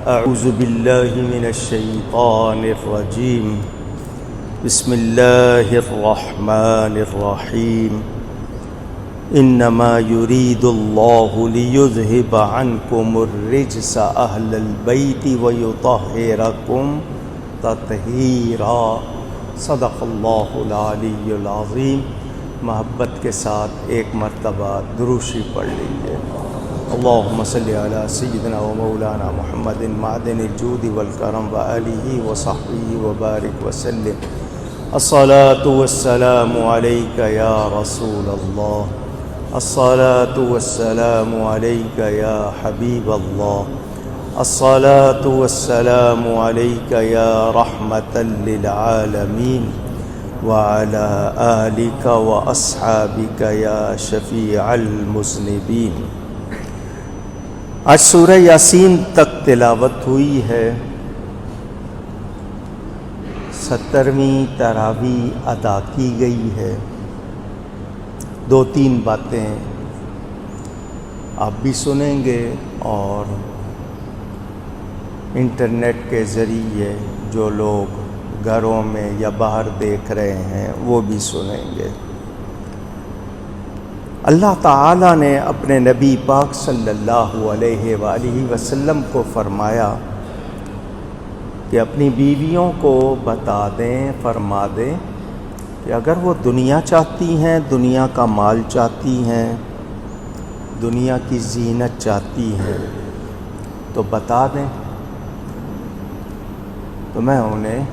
أعوذ بالله من الشيطان الرجيم. بسم الله الرحمن الرحيم. إنما يريد الله ليذهب عنكم الرجس أهل البيت ويطهركم تطہیرا. صدق اللہ العلی العظیم. محبت کے ساتھ ایک مرتبہ دروشی پڑھ لیجیے. اللہم صلی علی سیدنا و مولانا محمد معدن الجود والکرم وآلہ وصحبہ وبارک وسلم. الصلاة والسلام علیک یا رسول اللہ. الصلاة والسلام علیک یا حبیب اللہ. الصلاة والسلام علیک یا رحمة للعالمین وعلى آلک واصحابک یا شفیع المذنبین. آج سورہ یاسین تک تلاوت ہوئی ہے. 70ویں تراویح ادا کی گئی ہے. 2-3 باتیں آپ بھی سنیں گے اور انٹرنیٹ کے ذریعے جو لوگ گھروں میں یا باہر دیکھ رہے ہیں وہ بھی سنیں گے. اللہ تعالیٰ نے اپنے نبی پاک صلی اللہ علیہ وآلہ وسلم کو فرمایا کہ اپنی بیویوں کو بتا دیں، فرما دیں کہ اگر وہ دنیا چاہتی ہیں، دنیا کا مال چاہتی ہیں، دنیا کی زینت چاہتی ہیں تو بتا دیں، تو میں انہیں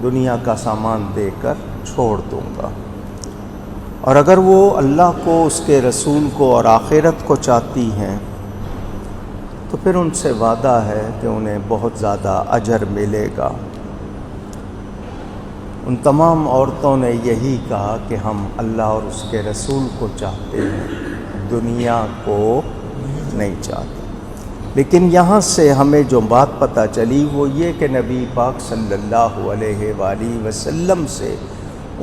دنیا کا سامان دے کر چھوڑ دوں گا. اور اگر وہ اللہ کو، اس کے رسول کو اور آخرت کو چاہتی ہیں تو پھر ان سے وعدہ ہے کہ انہیں بہت زیادہ اجر ملے گا. ان تمام عورتوں نے یہی کہا کہ ہم اللہ اور اس کے رسول کو چاہتے ہیں، دنیا کو نہیں چاہتے. لیکن یہاں سے ہمیں جو بات پتہ چلی وہ یہ کہ نبی پاک صلی اللہ علیہ وآلہ وسلم سے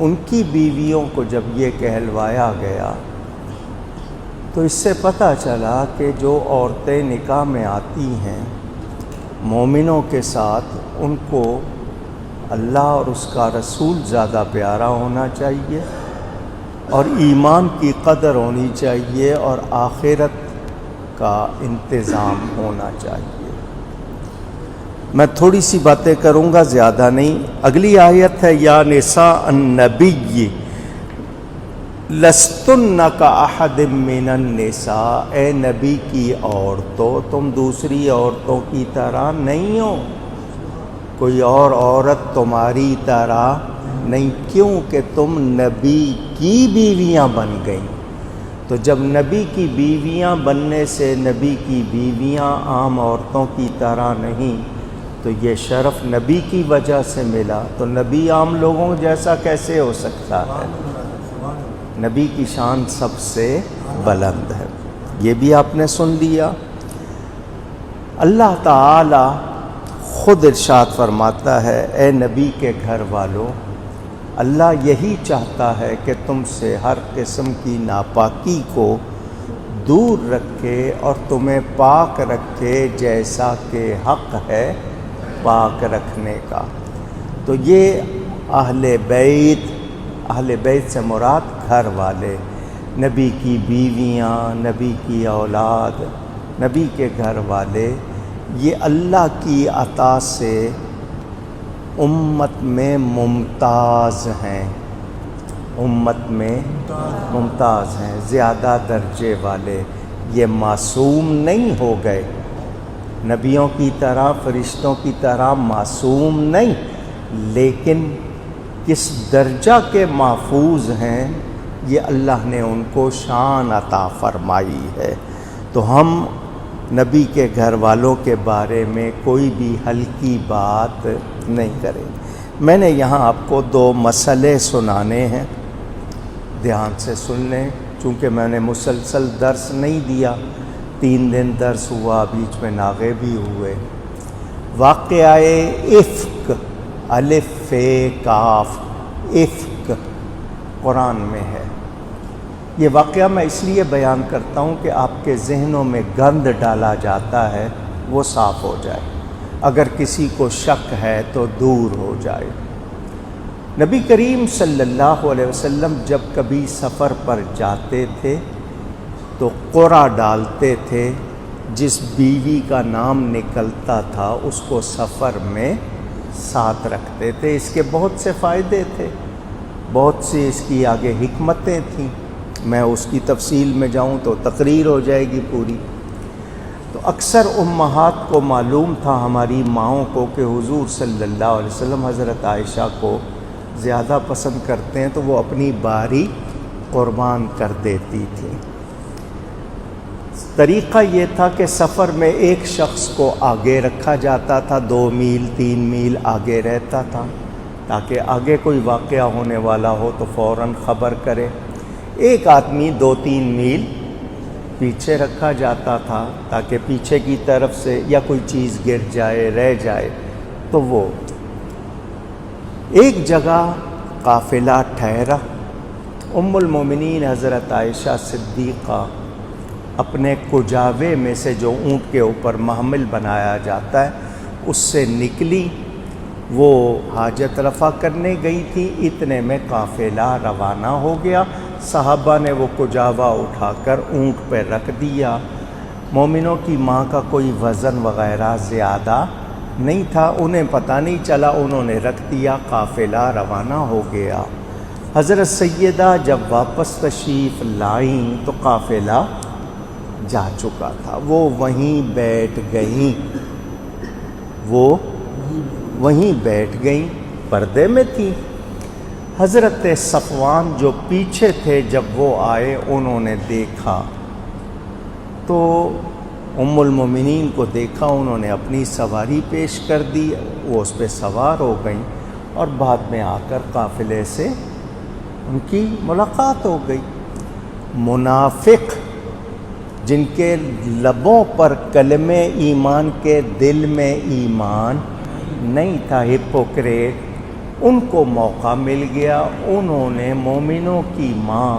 ان کی بیویوں کو جب یہ کہلوایا گیا تو اس سے پتہ چلا کہ جو عورتیں نکاح میں آتی ہیں مومنوں کے ساتھ، ان کو اللہ اور اس کا رسول زیادہ پیارا ہونا چاہیے اور ایمان کی قدر ہونی چاہیے اور آخرت کا انتظام ہونا چاہیے. میں تھوڑی سی باتیں کروں گا، زیادہ نہیں. اگلی آیت ہے یا نساء النبی لستن کاحد من النساء. اے نبی کی عورتوں، تم دوسری عورتوں کی طرح نہیں ہو، کوئی اور عورت تمہاری طرح نہیں. کیوں کہ تم نبی کی بیویاں بن گئیں. تو جب نبی کی بیویاں بننے سے نبی کی بیویاں عام عورتوں کی طرح نہیں تو یہ شرف نبی کی وجہ سے ملا. تو نبی عام لوگوں جیسا کیسے ہو سکتا ہے؟ نبی کی شان سب سے بلند ہے. یہ بھی آپ نے سن لیا. اللہ تعالی خود ارشاد فرماتا ہے اے نبی کے گھر والوں، اللہ یہی چاہتا ہے کہ تم سے ہر قسم کی ناپاکی کو دور رکھے اور تمہیں پاک رکھے جیسا کہ حق ہے پاک رکھنے کا. تو یہ اہل بیت سے مراد گھر والے، نبی کی بیویاں، نبی کی اولاد، نبی کے گھر والے، یہ اللہ کی عطا سے امت میں ممتاز ہیں. امت میں ممتاز ہیں، زیادہ درجے والے. یہ معصوم نہیں ہو گئے، نبیوں کی طرح، فرشتوں کی طرح معصوم نہیں، لیکن کس درجہ کے محفوظ ہیں یہ اللہ نے ان کو شان عطا فرمائی ہے. تو ہم نبی کے گھر والوں کے بارے میں کوئی بھی ہلکی بات نہیں کریں. میں نے یہاں آپ کو 2 مسئلے سنانے ہیں، دھیان سے سن لیں. چونکہ میں نے مسلسل درس نہیں دیا، 3 دن درس ہوا، بیچ میں ناغے بھی ہوئے. واقعہ افک، الف کاف، افک قرآن میں ہے. یہ واقعہ میں اس لیے بیان کرتا ہوں کہ آپ کے ذہنوں میں گند ڈالا جاتا ہے وہ صاف ہو جائے، اگر کسی کو شک ہے تو دور ہو جائے۔ نبی کریم صلی اللہ علیہ وسلم جب کبھی سفر پر جاتے تھے تو قرعہ ڈالتے تھے، جس بیوی کا نام نکلتا تھا اس کو سفر میں ساتھ رکھتے تھے۔ اس کے بہت سے فائدے تھے، بہت سی اس کی آگے حکمتیں تھیں، میں اس کی تفصیل میں جاؤں تو تقریر ہو جائے گی پوری۔ تو اکثر امہات کو معلوم تھا، ہماری ماؤں کو، کہ حضور صلی اللہ علیہ وسلم حضرت عائشہ کو زیادہ پسند کرتے ہیں، تو وہ اپنی باری قربان کر دیتی تھی۔ طریقہ یہ تھا کہ سفر میں ایک شخص کو آگے رکھا جاتا تھا، 2 میل 3 میل آگے رہتا تھا، تاکہ آگے کوئی واقعہ ہونے والا ہو تو فوراً خبر کرے۔ ایک آدمی 2-3 میل پیچھے رکھا جاتا تھا، تاکہ پیچھے کی طرف سے یا کوئی چیز گر جائے، رہ جائے تو وہ۔ ایک جگہ قافلہ ٹھہرا، ام المومنین حضرت عائشہ صدیقہ اپنے کجاوے میں سے، جو اونٹ کے اوپر محمل بنایا جاتا ہے، اس سے نکلی، وہ حاجت رفع کرنے گئی تھی، اتنے میں قافلہ روانہ ہو گیا۔ صحابہ نے وہ کجاوا اٹھا کر اونٹ پہ رکھ دیا۔ مومنوں کی ماں کا کوئی وزن وغیرہ زیادہ نہیں تھا، انہیں پتہ نہیں چلا، انہوں نے رکھ دیا، قافلہ روانہ ہو گیا۔ حضرت سیدہ جب واپس تشریف لائیں تو قافلہ جا چکا تھا، وہ وہیں بیٹھ گئیں، پردے میں تھیں۔ حضرت صفوان جو پیچھے تھے، جب وہ آئے انہوں نے دیکھا تو ام المومنین کو دیکھا، انہوں نے اپنی سواری پیش کر دی، وہ اس پہ سوار ہو گئیں، اور بعد میں آ کر قافلے سے ان کی ملاقات ہو گئی۔ منافق جن کے لبوں پر کلمہ ایمان کے دل میں ایمان نہیں تھا، ہپوکریٹ، ان کو موقع مل گیا، انہوں نے مومنوں کی ماں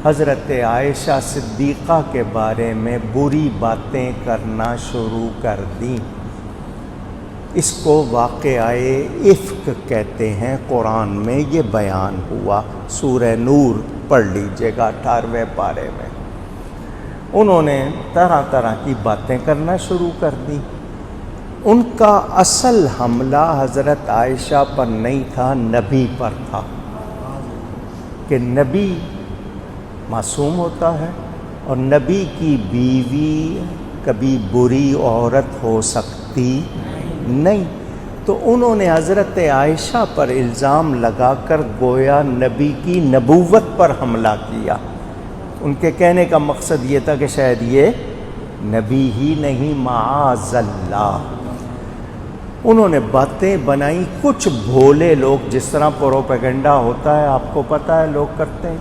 حضرت عائشہ صدیقہ کے بارے میں بری باتیں کرنا شروع کر دیں۔ اس کو واقعہ افک کہتے ہیں، قرآن میں یہ بیان ہوا، سورہ نور پڑھ لیجئے گا 18ویں پارے میں۔ انہوں نے طرح طرح کی باتیں کرنا شروع کر دی۔ ان کا اصل حملہ حضرت عائشہ پر نہیں تھا، نبی پر تھا، کہ نبی معصوم ہوتا ہے اور نبی کی بیوی کبھی بری عورت ہو سکتی نہیں۔ تو انہوں نے حضرت عائشہ پر الزام لگا کر گویا نبی کی نبوت پر حملہ کیا۔ ان کے کہنے کا مقصد یہ تھا کہ شاید یہ نبی ہی نہیں، معاذ اللہ۔ انہوں نے باتیں بنائی، کچھ بھولے لوگ، جس طرح پروپیگنڈا ہوتا ہے، آپ کو پتہ ہے لوگ کرتے ہیں،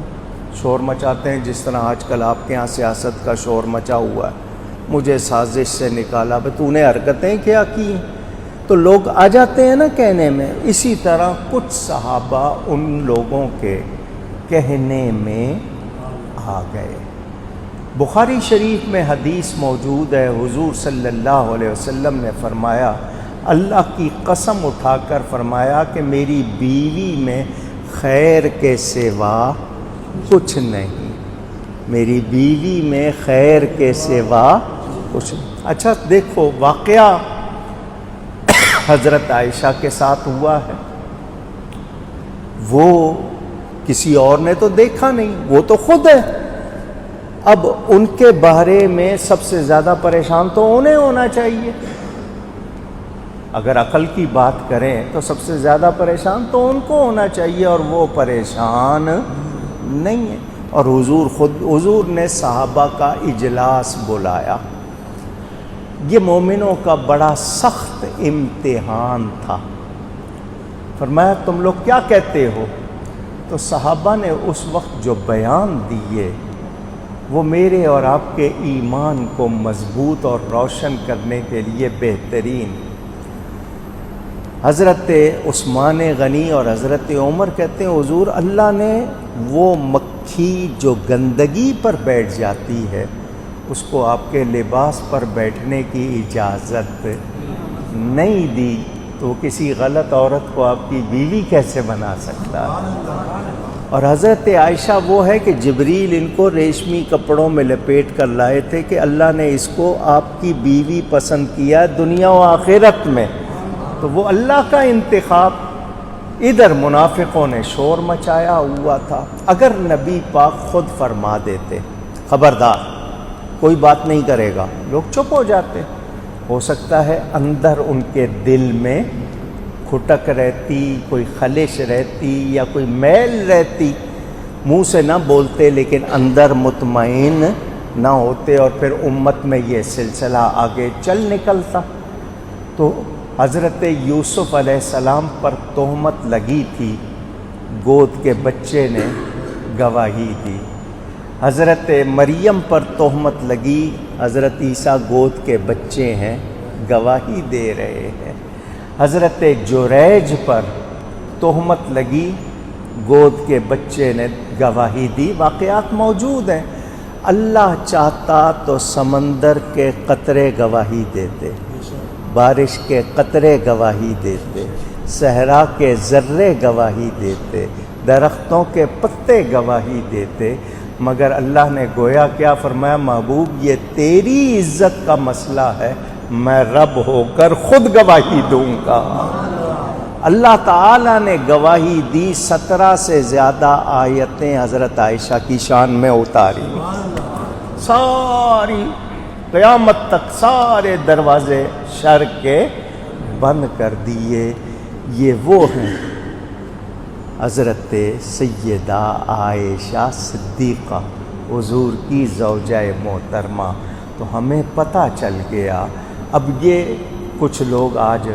شور مچاتے ہیں، جس طرح آج کل آپ کے ہاں سیاست کا شور مچا ہوا ہے، مجھے سازش سے نکالا، بھئی تو نے حرکتیں کیا کی، تو لوگ آ جاتے ہیں نا کہنے میں۔ اسی طرح کچھ صحابہ ان لوگوں کے کہنے میں آ گئے۔ بخاری شریف میں حدیث موجود ہے، حضور صلی اللہ علیہ وسلم نے فرمایا، اللہ کی قسم اٹھا کر فرمایا کہ میری بیوی میں خیر کے سوا کچھ نہیں، میری بیوی میں خیر کے سوا کچھ نہیں۔ اچھا دیکھو، واقعہ حضرت عائشہ کے ساتھ ہوا ہے، وہ کسی اور نے تو دیکھا نہیں، وہ تو خود ہے۔ اب ان کے بارے میں سب سے زیادہ پریشان تو انہیں ہونا چاہیے، اگر عقل کی بات کریں تو سب سے زیادہ پریشان تو ان کو ہونا چاہیے، اور وہ پریشان نہیں ہے۔ اور حضور نے صحابہ کا اجلاس بلایا، یہ مومنوں کا بڑا سخت امتحان تھا۔ فرمایا تم لوگ کیا کہتے ہو؟ تو صحابہ نے اس وقت جو بیان دیے وہ میرے اور آپ کے ایمان کو مضبوط اور روشن کرنے کے لیے بہترین۔ حضرت عثمان غنی اور حضرت عمر کہتے ہیں، حضور اللہ نے وہ مکی مکھی جو گندگی پر بیٹھ جاتی ہے اس کو آپ کے لباس پر بیٹھنے کی اجازت نہیں دی، تو کسی غلط عورت کو آپ کی بیوی کیسے بنا سکتا ہے؟ اور حضرت عائشہ وہ ہے کہ جبریل ان کو ریشمی کپڑوں میں لپیٹ کر لائے تھے کہ اللہ نے اس کو آپ کی بیوی پسند کیا دنیا و آخرت میں، تو وہ اللہ کا انتخاب۔ ادھر منافقوں نے شور مچایا ہوا تھا۔ اگر نبی پاک خود فرما دیتے خبردار کوئی بات نہیں کرے گا، لوگ چپ ہو جاتے۔ ہو سکتا ہے اندر ان کے دل میں کھٹک رہتی، کوئی خلش رہتی یا کوئی میل رہتی، منہ سے نہ بولتے لیکن اندر مطمئن نہ ہوتے، اور پھر امت میں یہ سلسلہ آگے چل نکلتا۔ تو حضرت یوسف علیہ السلام پر تہمت لگی تھی، گود کے بچے نے گواہی دی۔ حضرت مریم پر تہمت لگی، حضرت عیسیٰ گود کے بچے ہیں، گواہی دے رہے ہیں۔ حضرت جریج پر تہمت لگی، گود کے بچے نے گواہی دی۔ واقعات موجود ہیں۔ اللہ چاہتا تو سمندر کے قطرے گواہی دیتے، بارش کے قطرے گواہی دیتے، صحرا کے ذرے گواہی دیتے، درختوں کے پتے گواہی دیتے، مگر اللہ نے گویا کیا فرمایا، محبوب یہ تیری عزت کا مسئلہ ہے، میں رب ہو کر خود گواہی دوں گا۔ اللہ تعالیٰ نے گواہی دی، 17 سے زیادہ آیتیں حضرت عائشہ کی شان میں اتاری، ساری قیامت تک سارے دروازے شر کے بند کر دیے۔ یہ وہ ہیں حضرت سیدہ عائشہ صدیقہ، حضور کی زوجہ محترمہ۔ تو ہمیں پتہ چل گیا۔ اب یہ کچھ لوگ آج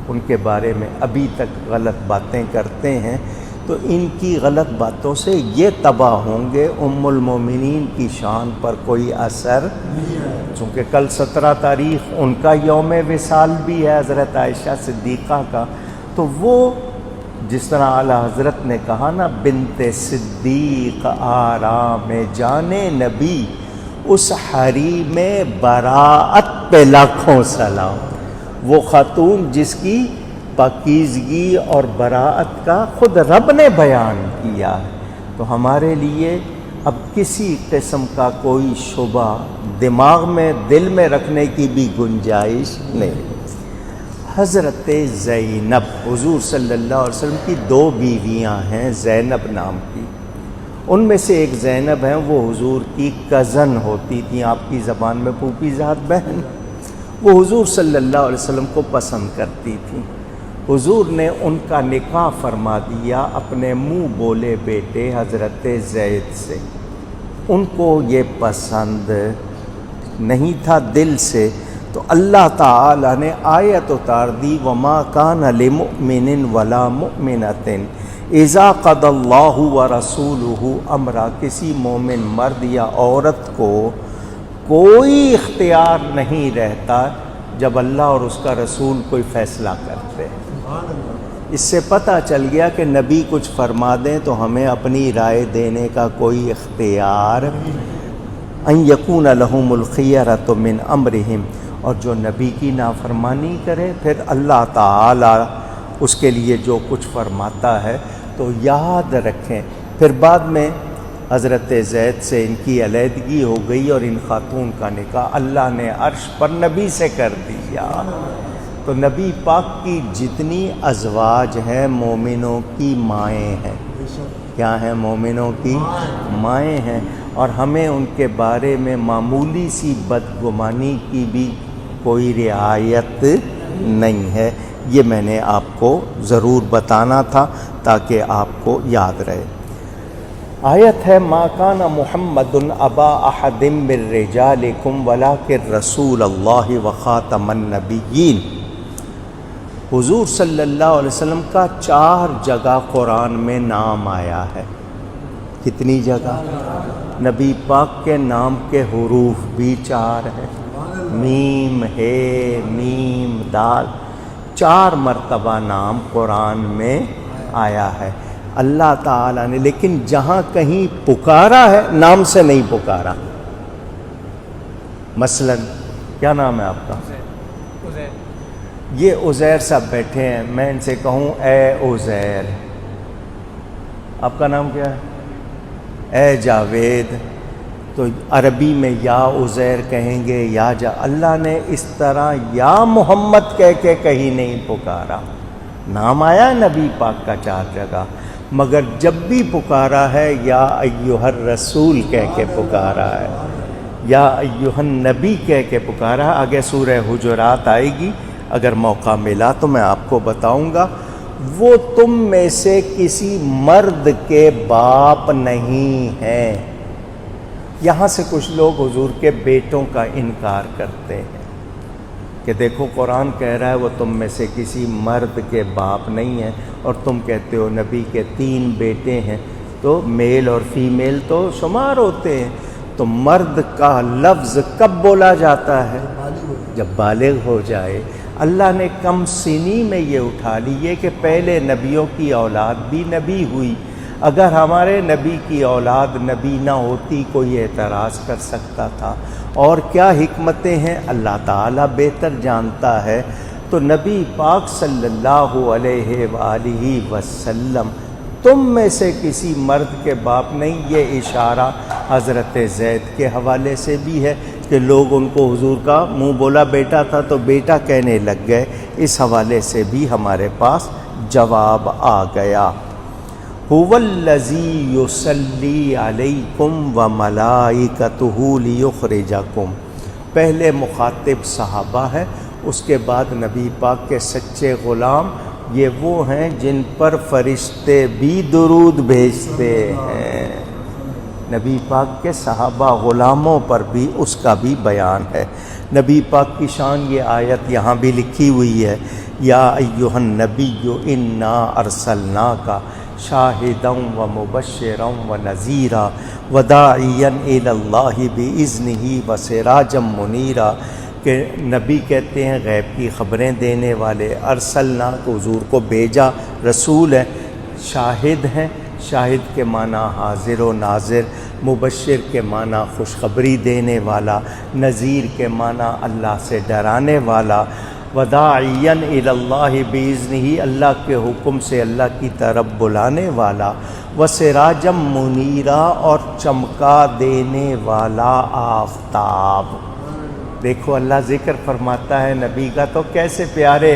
ان کے بارے میں ابھی تک غلط باتیں کرتے ہیں، تو ان کی غلط باتوں سے یہ تباہ ہوں گے، ام المومنین کی شان پر کوئی اثر، چونکہ کل 17 تاریخ ان کا یوم وصال بھی ہے حضرت عائشہ صدیقہ کا، تو وہ جس طرح اعلیٰ حضرت نے کہا نا، بنت صدیق آرام جانے نبی، اس حریم براعت پہ لاکھوں سلام۔ وہ خاتون جس کی پاکیزگی اور براعت کا خود رب نے بیان کیا ہے، تو ہمارے لیے اب کسی قسم کا کوئی شبہ دماغ میں دل میں رکھنے کی بھی گنجائش نہیں۔ حضرت زینب، حضور صلی اللہ علیہ وسلم کی 2 بیویاں ہیں زینب نام کی، ان میں سے ایک زینب ہیں، وہ حضور کی کزن ہوتی تھیں، آپ کی زبان میں پھوپھی زاد بہن۔ وہ حضور صلی اللہ علیہ وسلم کو پسند کرتی تھیں۔ حضور نے ان کا نکاح فرما دیا اپنے منہ بولے بیٹے حضرت زید سے۔ ان کو یہ پسند نہیں تھا دل سے، تو اللہ تعالی نے آیت اتار دی، وَمَا كَانَ لِمُؤْمِنٍ وَلَا مُؤْمِنَةٍ اذا قضى اللہ ورسولہ امرا، کسی مومن مرد یا عورت کو کوئی اختیار نہیں رہتا جب اللہ اور اس کا رسول کوئی فیصلہ کرتے ہیں۔ اس سے پتہ چل گیا کہ نبی کچھ فرما دیں تو ہمیں اپنی رائے دینے کا کوئی اختیار، ان یکون لہم الخیرۃ من امرہم، اور جو نبی کی نافرمانی کرے پھر اللہ تعالی اس کے لیے جو کچھ فرماتا ہے تو یاد رکھیں۔ پھر بعد میں حضرت زید سے ان کی علیحدگی ہو گئی اور ان خاتون کا نکاح اللہ نے عرش پر نبی سے کر دیا۔ تو نبی پاک کی جتنی ازواج ہیں مومنوں کی مائیں ہیں۔ کیا ہیں؟ مومنوں کی مائیں ہیں، اور ہمیں ان کے بارے میں معمولی سی بدگمانی کی بھی کوئی رعایت نہیں ہے۔ یہ میں نے آپ کو ضرور بتانا تھا تاکہ آپ کو یاد رہے۔ آیت ہے، ما کان محمد ابا احد من رجالکم ولکن رسول اللہ وخاتم النبیین۔ حضور صلی اللہ علیہ وسلم کا 4 جگہ قرآن میں نام آیا ہے۔ کتنی جگہ؟ نبی پاک کے نام کے حروف بھی 4 ہیں، میم ہے، میم دال، 4 مرتبہ نام قرآن میں آیا ہے۔ اللہ تعالیٰ نے، لیکن جہاں کہیں پکارا ہے نام سے نہیں پکارا. مثلا کیا نام ہے آپ کا؟ یہ عزیر صاحب بیٹھے ہیں، میں ان سے کہوں اے عزیر، آپ کا نام کیا ہے؟ اے جاوید، تو عربی میں یا عزیر کہیں گے یا اللہ نے اس طرح یا محمد کہہ کے کہیں نہیں پکارا. نام آیا نبی پاک کا 4 جگہ، مگر جب بھی پکارا ہے یا ایھا الرسول کہہ کے پکارا ہے، یا ایھا النبی کہہ کے پکارا ہے. آگے سورہ حجرات آئے گی، اگر موقع ملا تو میں آپ کو بتاؤں گا. وہ تم میں سے کسی مرد کے باپ نہیں ہیں. یہاں سے کچھ لوگ حضور کے بیٹوں کا انکار کرتے ہیں کہ دیکھو قرآن کہہ رہا ہے وہ تم میں سے کسی مرد کے باپ نہیں ہیں، اور تم کہتے ہو نبی کے 3 بیٹے ہیں، تو میل اور فیمیل تو شمار ہوتے ہیں. تو مرد کا لفظ کب بولا جاتا ہے؟ جب بالغ ہو جائے. اللہ نے کم سنی میں یہ اٹھا لی ہے کہ پہلے نبیوں کی اولاد بھی نبی ہوئی. اگر ہمارے نبی کی اولاد نبی نہ ہوتی کوئی اعتراض کر سکتا تھا. اور کیا حکمتیں ہیں اللہ تعالیٰ بہتر جانتا ہے. تو نبی پاک صلی اللہ علیہ وآلہ وسلم تم میں سے کسی مرد کے باپ نہیں. یہ اشارہ حضرت زید کے حوالے سے بھی ہے کہ لوگ ان کو حضور کا منہ بولا بیٹا تھا تو بیٹا کہنے لگ گئے. اس حوالے سے بھی ہمارے پاس جواب آ گیا. هو الذی یصلی علیکم وملائکتہ لیخرجکم. پہلے مخاطب صحابہ ہے، اس کے بعد نبی پاک کے سچے غلام. یہ وہ ہیں جن پر فرشتے بھی درود بھیجتے ہیں. نبی پاک کے صحابہ غلاموں پر بھی اس کا بھی بیان ہے. نبی پاک کی شان یہ آیت یہاں بھی لکھی ہوئی ہے، یا ایھا النبی انا ارسلناک شاہدا ومبشرا ونذیرا وداعیا الی اللہ باذنہ وسراجا منیرا. کہ نبی کہتے ہیں غیب کی خبریں دینے والے. ارسلنا کو حضور کو بھیجا، رسول ہے. شاہد ہیں، شاہد کے معنی حاضر و ناظر. مبشر کے معنی خوشخبری دینے والا. نذیر کے معنی اللہ سے ڈرانے والا. وداعیا الی اللہ باذنہ، اللہ کے حکم سے اللہ کی طرف بلانے والا. وسراجا منیرا، اور چمکا دینے والا آفتاب. دیکھو اللہ ذکر فرماتا ہے نبی کا تو کیسے پیارے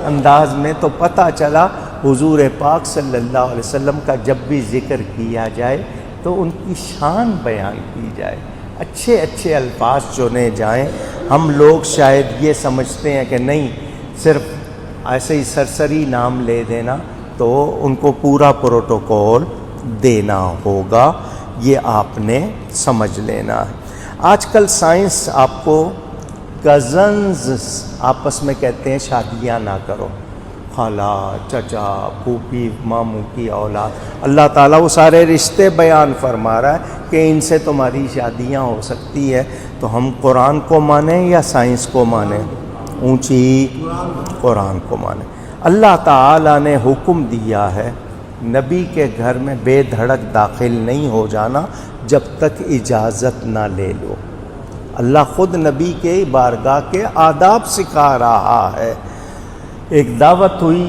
انداز میں. تو پتہ چلا حضور پاک صلی اللہ علیہ وسلم کا جب بھی ذکر کیا جائے تو ان کی شان بیان کی جائے، اچھے اچھے الفاظ چنے جائیں. ہم لوگ شاید یہ سمجھتے ہیں کہ نہیں، صرف ایسے ہی سرسری نام لے دینا تو ان کو پورا پروٹوکول دینا ہوگا. یہ آپ نے سمجھ لینا ہے. آج کل سائنس آپ کو کزنز آپس میں کہتے ہیں شادیاں نہ کرو. خالہ، چچا، پھوپھی، ماموں کی اولاد. اللہ تعالیٰ وہ سارے رشتے بیان فرما رہا ہے کہ ان سے تمہاری شادیاں ہو سکتی ہے. تو ہم قرآن کو مانیں یا سائنس کو مانیں؟ اونچی قرآن کو مانیں. اللہ تعالیٰ نے حکم دیا ہے نبی کے گھر میں بے دھڑک داخل نہیں ہو جانا جب تک اجازت نہ لے لو. اللہ خود نبی کے بارگاہ کے آداب سکھا رہا ہے. ایک دعوت ہوئی،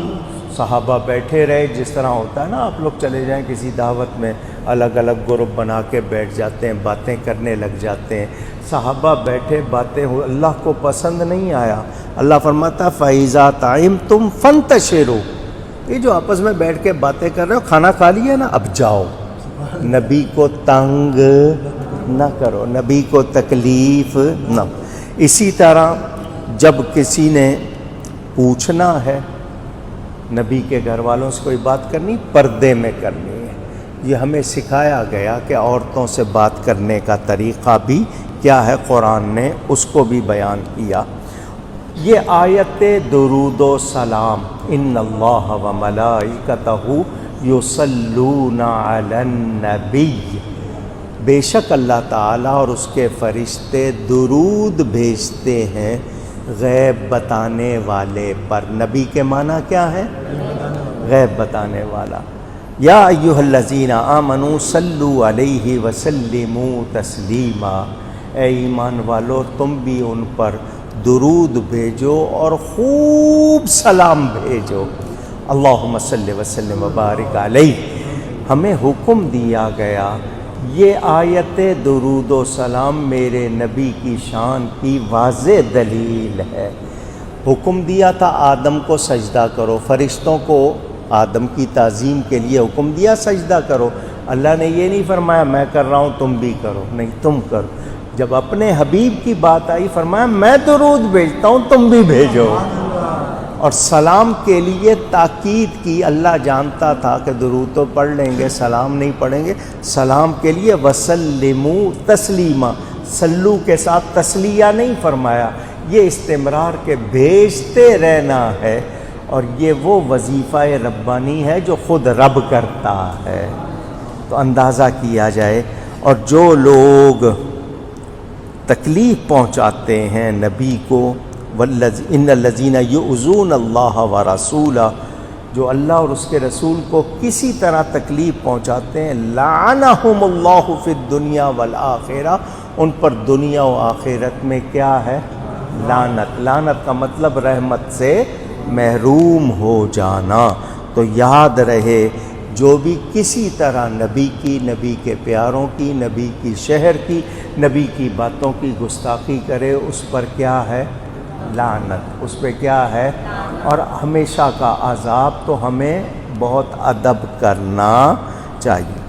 صحابہ بیٹھے رہے. جس طرح ہوتا ہے نا، آپ لوگ چلے جائیں کسی دعوت میں، الگ الگ گروپ بنا کے بیٹھ جاتے ہیں، باتیں کرنے لگ جاتے ہیں. صحابہ بیٹھے، باتیں ہو، اللہ کو پسند نہیں آیا. اللہ فرماتا فَإِذَا طَعِمْتُمْ فَانْتَشِرُوا. یہ جو آپس میں بیٹھ کے باتیں کر رہے ہو، کھانا کھا لیا نا، اب جاؤ. نبی کو تنگ نہ کرو، نبی کو تکلیف نہ. اسی طرح جب کسی نے پوچھنا ہے نبی کے گھر والوں سے کوئی بات کرنی، پردے میں کرنی ہے. یہ ہمیں سکھایا گیا کہ عورتوں سے بات کرنے کا طریقہ بھی کیا ہے، قرآن نے اس کو بھی بیان کیا. یہ آیت درود و سلام، ان اللہ و ملائکتہ یصلون علی النبی، بے شک اللہ تعالیٰ اور اس کے فرشتے درود بھیجتے ہیں غیب بتانے والے پر. نبی کے معنی کیا ہے؟ غیب بتانے والا. یا ایھا الذین آمنوا صلوا علیہ وسلموا تسلیما، اے ایمان والو تم بھی ان پر درود بھیجو اور خوب سلام بھیجو۔ اللہم صلی وسلم وبارک علیہ۔ ہمیں حکم دیا گیا، یہ آیت درود و سلام میرے نبی کی شان کی واضح دلیل ہے۔ حکم دیا تھا آدم کو سجدہ کرو، فرشتوں کو آدم کی تعظیم کے لیے حکم دیا سجدہ کرو۔ اللہ نے یہ نہیں فرمایا میں کر رہا ہوں تم بھی کرو، نہیں تم کرو۔ جب اپنے حبیب کی بات آئی فرمایا میں درود بھیجتا ہوں تم بھی بھیجو، اور سلام کے لیے تاکید کی۔ اللہ جانتا تھا کہ درود تو پڑھ لیں گے سلام نہیں پڑھیں گے، سلام کے لیے وسلموا تسلیما، سلو کے ساتھ تسلیہ نہیں فرمایا۔ یہ استمرار کے بھیجتے رہنا ہے، اور یہ وہ وظیفہ ربانی ہے جو خود رب کرتا ہے۔ تو اندازہ کیا جائے، اور جو لوگ تکلیف پہنچاتے ہیں نبی کو، ان الذین یؤذون اللہ ورسولہ، جو اللہ اور اس کے رسول کو کسی طرح تکلیف پہنچاتے ہیں، لعنہم اللہ فی الدنیا والآخرہ، ان پر دنیا و آخرت میں کیا ہے؟ لعنت۔ لعنت کا مطلب رحمت سے محروم ہو جانا۔ تو یاد رہے جو بھی کسی طرح نبی کی، نبی کے پیاروں کی، نبی کی شہر کی، نبی کی باتوں کی گستاخی کرے، اس پر کیا ہے؟ لعنت، اس پہ کیا ہے؟ اور ہمیشہ کا عذاب۔ تو ہمیں بہت ادب کرنا چاہیے۔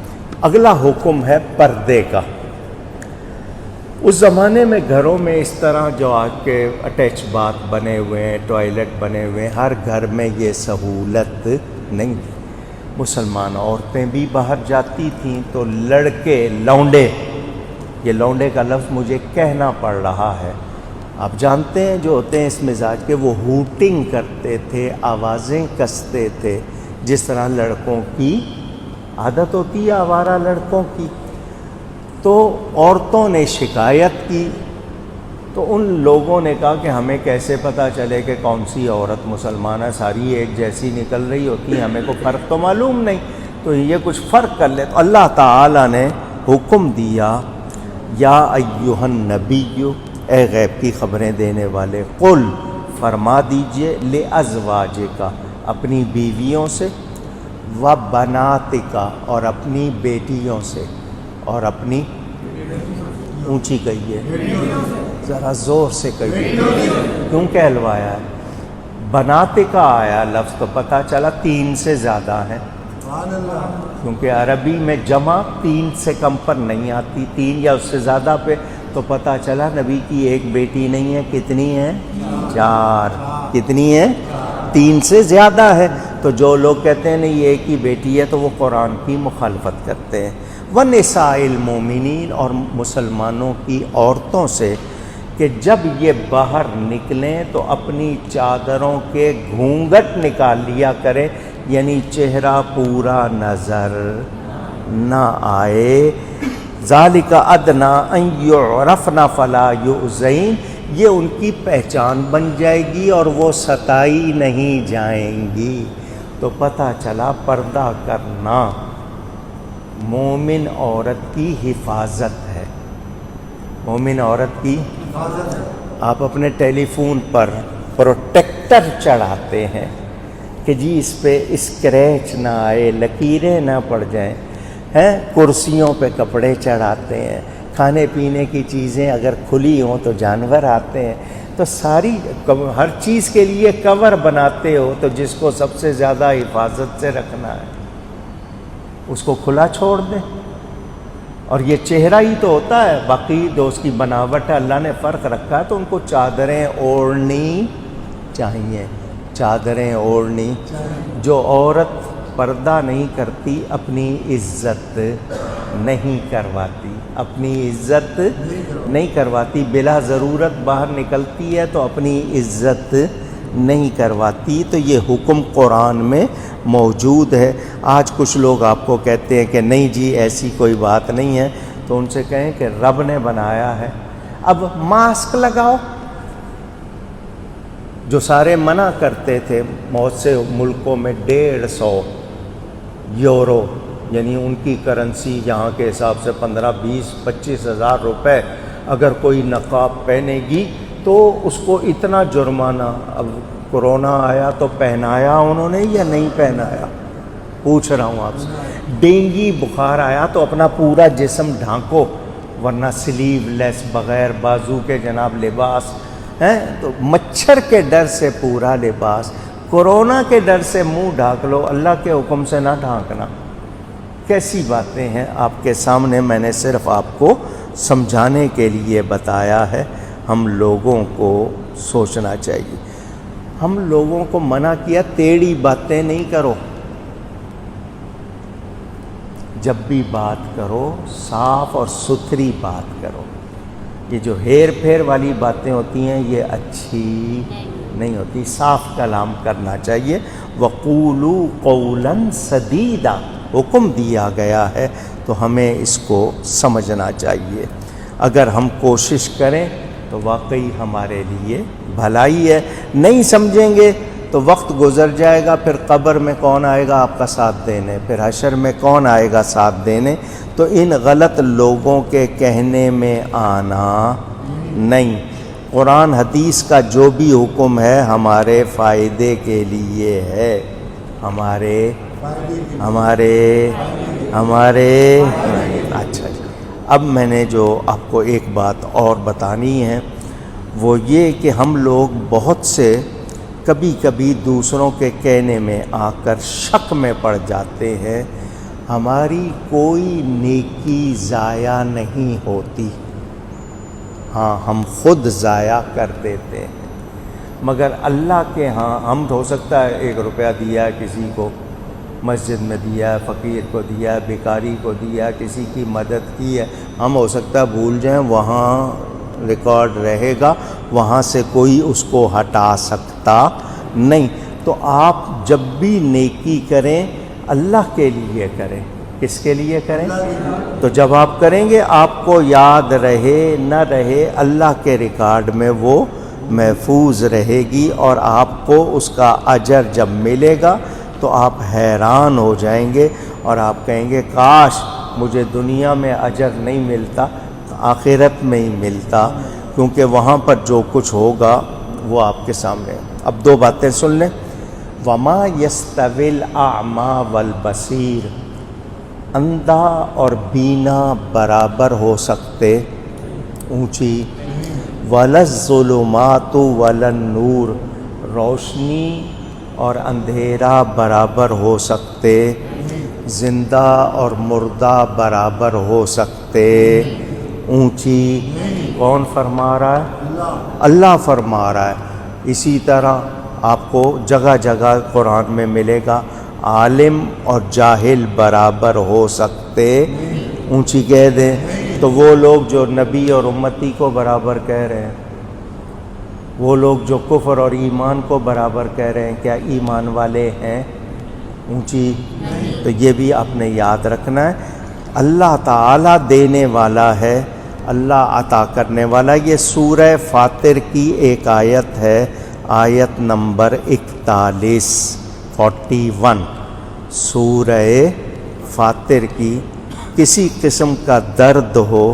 اگلا حکم ہے پردے کا۔ اس زمانے میں گھروں میں اس طرح جو آج کے اٹیچ باتھ بنے ہوئے ہیں، ٹوائلٹ بنے ہوئے ہیں، ہر گھر میں یہ سہولت نہیں تھی۔ مسلمان عورتیں بھی باہر جاتی تھیں تو لڑکے، لونڈے، یہ لونڈے کا لفظ مجھے کہنا پڑ رہا ہے، آپ جانتے ہیں جو ہوتے ہیں اس مزاج کے، وہ ہوٹنگ کرتے تھے، آوازیں کستے تھے، جس طرح لڑکوں کی عادت ہوتی ہے، آوارہ لڑکوں کی۔ تو عورتوں نے شکایت کی، تو ان لوگوں نے کہا کہ ہمیں کیسے پتہ چلے کہ کون سی عورت مسلمان ہے، ساری ایک جیسی نکل رہی ہوتی ہیں، ہمیں کو فرق تو معلوم نہیں، تو یہ کچھ فرق کر لے۔ تو اللہ تعالیٰ نے حکم دیا، یا ایھا النبی، اے غیب کی خبریں دینے والے، قل فرما دیجئے، لازواجک، اپنی بیویوں سے، وبناتک، اور اپنی بیٹیوں سے، اور اپنی، اونچی کہیے، ذرا زور سے کہیے، کیوں کہلوایا ہے؟ بناتے کا آیا لفظ تو پتہ چلا 3 سے زیادہ ہیں، کیونکہ عربی میں جمع 3 سے کم پر نہیں آتی، 3 یا اس سے زیادہ پہ، تو پتہ چلا نبی کی ایک بیٹی نہیں ہے، کتنی ہیں؟ 4۔ کتنی ہیں؟ 3 سے زیادہ ہے۔ تو جو لوگ کہتے ہیں نہیں یہ ایک ہی بیٹی ہے تو وہ قرآن کی مخالفت کرتے ہیں۔ وَنِسَاءِ الْمُؤْمِنِينَ، اور مسلمانوں کی عورتوں سے، کہ جب یہ باہر نکلیں تو اپنی چادروں کے گھونگھٹ نکال لیا کریں، یعنی چہرہ پورا نظر نہ آئے۔ ذَلِكَ أَدْنَىٰ أَن يُعْرَفْنَ فَلَا يُؤْذَيْنَ، یہ ان کی پہچان بن جائے گی اور وہ ستائی نہیں جائیں گی۔ تو پتہ چلا پردہ کرنا مومن عورت کی حفاظت ہے، مومن عورت کی حفاظت۔ آپ اپنے ٹیلی فون پر پروٹیکٹر چڑھاتے ہیں کہ جی اس پہ اسکریچ نہ آئے، لکیریں نہ پڑ جائیں، کرسیوں پہ کپڑے چڑھاتے ہیں، کھانے پینے کی چیزیں اگر کھلی ہوں تو جانور آتے ہیں، تو ساری ہر چیز کے لیے کور بناتے ہو، تو جس کو سب سے زیادہ حفاظت سے رکھنا ہے اس کو کھلا چھوڑ دیں۔ اور یہ چہرہ ہی تو ہوتا ہے، باقی جو اس کی بناوٹ ہے اللہ نے فرق رکھا ہے، تو ان کو چادریں اوڑھنی چاہیے، چادریں اوڑھنی۔ جو عورت پردہ نہیں کرتی اپنی عزت نہیں کرواتی، اپنی عزت نہیں کرواتی، بلا ضرورت باہر نکلتی ہے تو اپنی عزت نہیں کرواتی۔ تو یہ حکم قرآن میں موجود ہے۔ آج کچھ لوگ آپ کو کہتے ہیں کہ نہیں جی ایسی کوئی بات نہیں ہے، تو ان سے کہیں کہ رب نے بنایا ہے، اب ماسک لگاؤ۔ جو سارے منع کرتے تھے، بہت سے ملکوں میں یورو، یعنی ان کی کرنسی یہاں کے حساب سے 15 20 25 ہزار روپے اگر کوئی نقاب پہنے گی تو اس کو اتنا جرمانہ. اب کورونا آیا تو پہنایا انہوں نے یا نہیں پہنایا؟ پوچھ رہا ہوں آپ سے. ڈینگی بخار آیا تو اپنا پورا جسم ڈھانکو، ورنہ سلیو لیس بغیر بازو کے جناب لباس ہیں. تو مچھر کے ڈر سے پورا لباس، کورونا کے ڈر سے منہ ڈھانک لو، اللہ کے حکم سے نہ ڈھانکنا. کیسی باتیں ہیں آپ کے سامنے. میں نے صرف آپ کو سمجھانے کے لیے بتایا ہے. ہم لوگوں کو سوچنا چاہیے. ہم لوگوں کو منع کیا ٹیڑھی باتیں نہیں کرو، جب بھی بات کرو صاف اور ستھری بات کرو. یہ جو ہیر پھیر والی باتیں ہوتی ہیں یہ اچھی نہیں ہوتی. صاف کلام کرنا چاہیے. وَقُولُوا قَوْلًا سَدِيدًا حکم دیا گیا ہے تو ہمیں اس کو سمجھنا چاہیے. اگر ہم کوشش کریں تو واقعی ہمارے لیے بھلائی ہے. نہیں سمجھیں گے تو وقت گزر جائے گا، پھر قبر میں کون آئے گا آپ کا ساتھ دینے، پھر حشر میں کون آئے گا ساتھ دینے. تو ان غلط لوگوں کے کہنے میں آنا نہیں. قرآن حدیث کا جو بھی حکم ہے ہمارے فائدے کے لیے ہے. ہمارے اچھا جی. اب میں نے جو آپ کو ایک بات اور بتانی ہے وہ یہ کہ ہم لوگ بہت سے کبھی کبھی دوسروں کے کہنے میں آ کر شک میں پڑ جاتے ہیں. ہماری کوئی نیکی ضائع نہیں ہوتی، ہاں ہم خود ضائع کر دیتے ہیں. مگر اللہ کے ہاں ہم ہو سکتا ہے 1 روپیہ دیا ہے کسی کو، مسجد میں دیا ہے، فقیر کو دیا ہے، بیکاری کو دیا ہے، کسی کی مدد کی ہے. ہم ہو سکتا ہے بھول جائیں، وہاں ریکارڈ رہے گا، وہاں سے کوئی اس کو ہٹا سکتا نہیں. تو آپ جب بھی نیکی کریں اللہ کے لیے کریں. کس کے لیے کریں؟ تو جب آپ کریں گے آپ کو یاد رہے نہ رہے اللہ کے ریکارڈ میں وہ محفوظ رہے گی، اور آپ کو اس کا اجر جب ملے گا تو آپ حیران ہو جائیں گے اور آپ کہیں گے کاش مجھے دنیا میں اجر نہیں ملتا، آخرت میں ہی ملتا، کیونکہ وہاں پر جو کچھ ہوگا وہ آپ کے سامنے. اب 2 باتیں سن لیں. وَمَا يَسْتَوِي الْأَعْمَى وَالْبَصِيرُ اندھا اور بینا برابر ہو سکتے، اونچی. وَلَا الظُّلُمَاتُ وَلَا النُّورُ روشنی اور اندھیرا برابر ہو سکتے، زندہ اور مردہ برابر ہو سکتے، اونچی. کون فرما رہا ہے؟ اللہ فرما رہا ہے. اسی طرح آپ کو جگہ جگہ قرآن میں ملے گا عالم اور جاہل برابر ہو سکتے، اونچی کہہ دیں. تو وہ لوگ جو نبی اور امتی کو برابر کہہ رہے ہیں، وہ لوگ جو کفر اور ایمان کو برابر کہہ رہے ہیں، کیا ایمان والے ہیں؟ اونچی. تو یہ بھی آپ نے یاد رکھنا ہے. اللہ تعالیٰ دینے والا ہے، اللہ عطا کرنے والا. یہ سورہ فاطر کی ایک آیت ہے، آیت نمبر 41 سورہ فاطر کی. کسی قسم کا درد ہو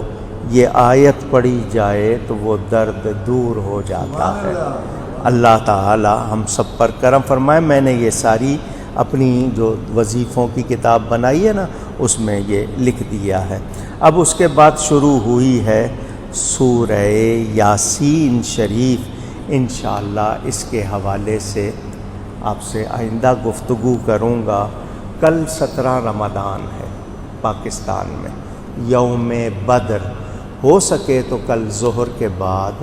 یہ آیت پڑھی جائے تو وہ درد دور ہو جاتا ہے. اللہ تعالی ہم سب پر کرم فرمائے. میں نے یہ ساری اپنی جو وظیفوں کی کتاب بنائی ہے نا اس میں یہ لکھ دیا ہے. اب اس کے بعد شروع ہوئی ہے سورہ یاسین شریف. انشاءاللہ اس کے حوالے سے آپ سے آئندہ گفتگو کروں گا. کل 17 رمضان ہے پاکستان میں، یوم بدر. ہو سکے تو کل ظہر کے بعد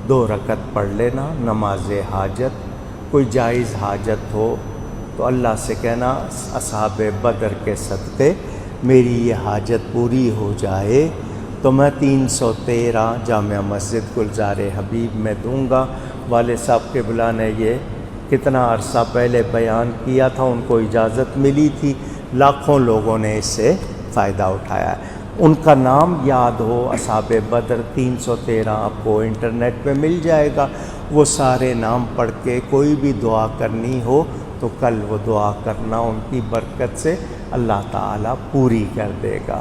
2 رکعت پڑھ لینا نماز حاجت. کوئی جائز حاجت ہو تو اللہ سے کہنا اصحاب بدر کے صدقے میری یہ حاجت پوری ہو جائے تو میں 313 جامع مسجد گلزار حبیب میں دوں گا. والد صاحب قبلہ نے یہ کتنا عرصہ پہلے بیان کیا تھا، ان کو اجازت ملی تھی، لاکھوں لوگوں نے اس سے فائدہ اٹھایا ہے. ان کا نام یاد ہو، اصحاب بدر 313 آپ کو انٹرنیٹ پہ مل جائے گا. وہ سارے نام پڑھ کے کوئی بھی دعا کرنی ہو تو کل وہ دعا کرنا ان کی برکت سے اللہ تعالیٰ پوری کر دے گا۔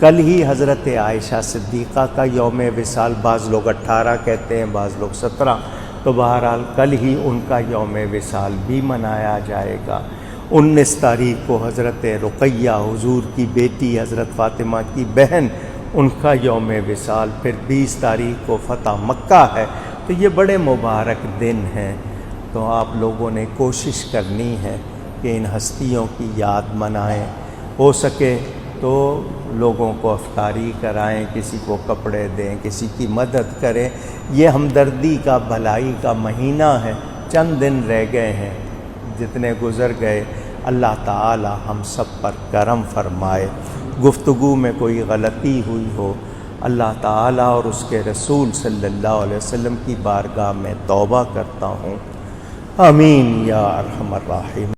کل ہی حضرت عائشہ صدیقہ کا یوم وصال، بعض لوگ 18 کہتے ہیں، بعض لوگ 17، تو بہرحال کل ہی ان کا یوم وصال بھی منایا جائے گا۔ 19 تاریخ کو حضرت رقیہ حضور کی بیٹی حضرت فاطمہ کی بہن، ان کا یوم وصال، پھر 20 تاریخ کو فتح مکہ ہے۔ تو یہ بڑے مبارک دن ہیں، تو آپ لوگوں نے کوشش کرنی ہے کہ ان ہستیوں کی یاد منائیں، ہو سکے تو لوگوں کو افطاری کرائیں، کسی کو کپڑے دیں، کسی کی مدد کریں۔ یہ ہمدردی کا، بھلائی کا مہینہ ہے، چند دن رہ گئے ہیں، جتنے گزر گئے اللہ تعالی ہم سب پر کرم فرمائے۔ گفتگو میں کوئی غلطی ہوئی ہو، اللہ تعالیٰ اور اس کے رسول صلی اللہ علیہ وسلم کی بارگاہ میں توبہ کرتا ہوں۔ آمین یا ارحم الراحمین۔